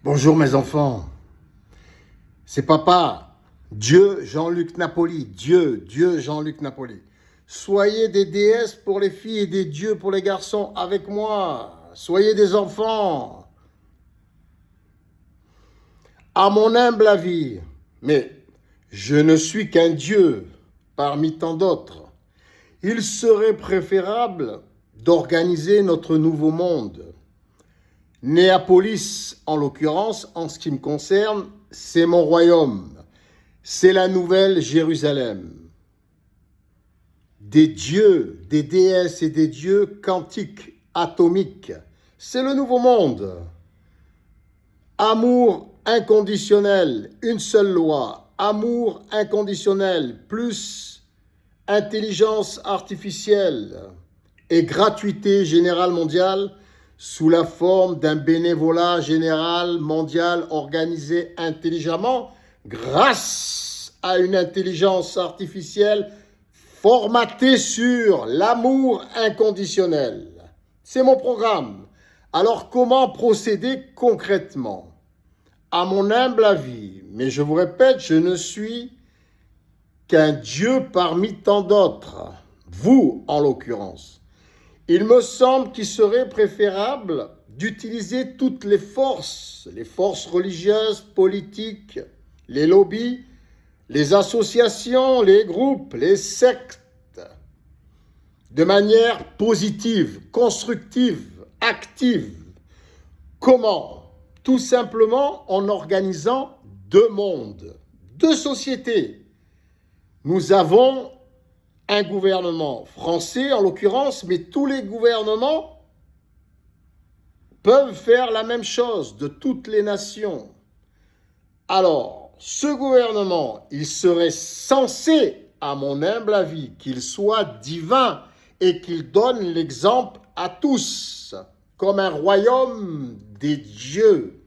Bonjour mes enfants, c'est papa, Dieu Jean-Luc Napoli, Dieu Jean-Luc Napoli. Soyez des déesses pour les filles et des dieux pour les garçons avec moi. Soyez des enfants. À mon humble avis, mais je ne suis qu'un dieu parmi tant d'autres. Il serait préférable d'organiser notre nouveau monde. Néapolis, en l'occurrence, en ce qui me concerne, c'est mon royaume. C'est la nouvelle Jérusalem. Des dieux, des déesses et des dieux quantiques, atomiques. C'est le nouveau monde. Amour inconditionnel, une seule loi. Amour inconditionnel, plus intelligence artificielle et gratuité générale mondiale sous la forme d'un bénévolat général mondial organisé intelligemment grâce à une intelligence artificielle formatée sur l'amour inconditionnel. C'est mon programme. Alors comment procéder concrètement? À mon humble avis, mais je vous répète, je ne suis qu'un Dieu parmi tant d'autres, vous en l'occurrence. Il me semble qu'il serait préférable d'utiliser toutes les forces religieuses, politiques, les lobbies, les associations, les groupes, les sectes, de manière positive, constructive, active. Comment? Tout simplement en organisant deux mondes, deux sociétés. Nous avons un gouvernement français en l'occurrence, mais tous les gouvernements peuvent faire la même chose de toutes les nations. Alors, ce gouvernement, il serait censé, à mon humble avis, qu'il soit divin et qu'il donne l'exemple à tous, comme un royaume des dieux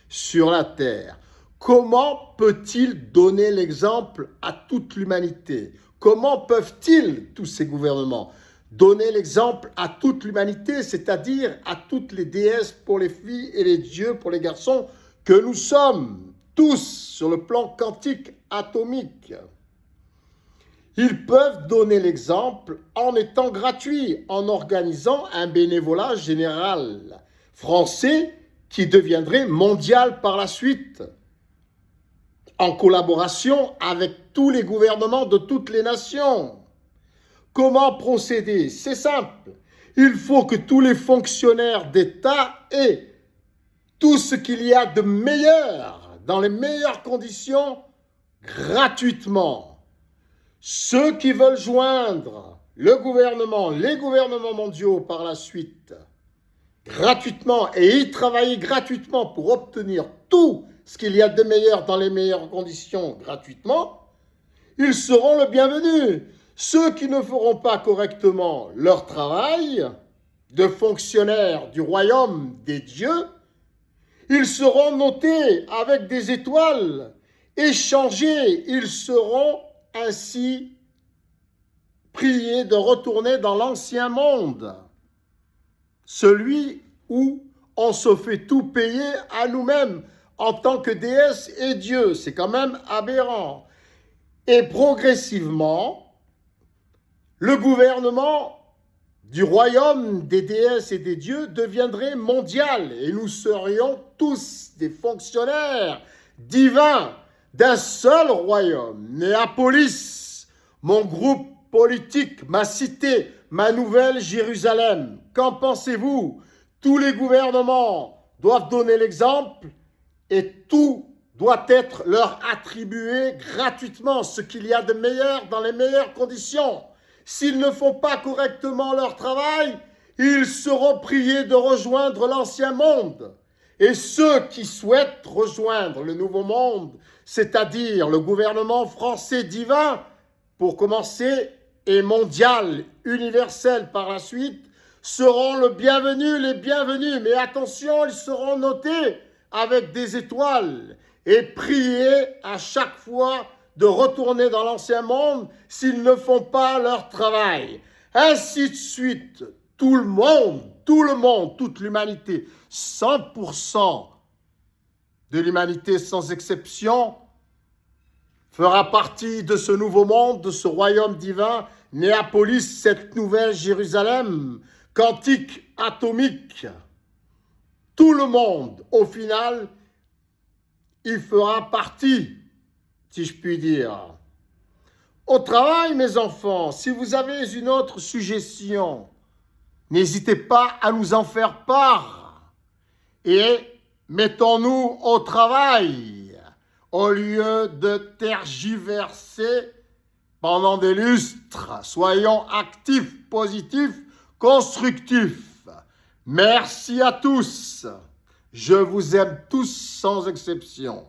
sur la terre. Comment peut-il donner l'exemple à toute l'humanité? Comment peuvent-ils, tous ces gouvernements, donner l'exemple à toute l'humanité, c'est-à-dire à toutes les déesses pour les filles et les dieux pour les garçons que nous sommes, tous sur le plan quantique, atomique? Ils peuvent donner l'exemple en étant gratuits, en organisant un bénévolat général français qui deviendrait mondial par la suite, en collaboration avec tous les gouvernements de toutes les nations. Comment procéder? C'est simple. Il faut que tous les fonctionnaires d'État aient tout ce qu'il y a de meilleur, dans les meilleures conditions, gratuitement. Ceux qui veulent joindre le gouvernement, les gouvernements mondiaux par la suite, gratuitement, et y travailler gratuitement pour obtenir tout ce qu'il y a de meilleur dans les meilleures conditions gratuitement, ils seront le bienvenu. Ceux qui ne feront pas correctement leur travail de fonctionnaires du royaume des dieux, ils seront notés avec des étoiles, échangés, ils seront ainsi priés de retourner dans l'ancien monde, celui où on se fait tout payer à nous-mêmes en tant que déesse et Dieu. C'est quand même aberrant. Et progressivement, le gouvernement du royaume des déesses et des dieux deviendrait mondial et nous serions tous des fonctionnaires divins d'un seul royaume. Néapolis, mon groupe politique, ma cité, ma nouvelle Jérusalem. Qu'en pensez-vous? Tous les gouvernements doivent donner l'exemple et tout doit être leur attribué gratuitement, ce qu'il y a de meilleur dans les meilleures conditions. S'ils ne font pas correctement leur travail, ils seront priés de rejoindre l'ancien monde. Et ceux qui souhaitent rejoindre le nouveau monde, c'est-à-dire le gouvernement français divin, pour commencer, et mondial, universel par la suite, seront les bienvenus. Mais attention, ils seront notés avec des étoiles et priés à chaque fois de retourner dans l'ancien monde s'ils ne font pas leur travail. Ainsi de suite, tout le monde, toute l'humanité, 100% de l'humanité sans exception fera partie de ce nouveau monde, de ce royaume divin, Néapolis, cette nouvelle Jérusalem, quantique, atomique. Tout le monde, au final, il fera partie, si je puis dire. Au travail, mes enfants, si vous avez une autre suggestion, n'hésitez pas à nous en faire part. Et mettons-nous au travail au lieu de tergiverser pendant des lustres. Soyons actifs, positifs, constructifs. Merci à tous. Je vous aime tous sans exception.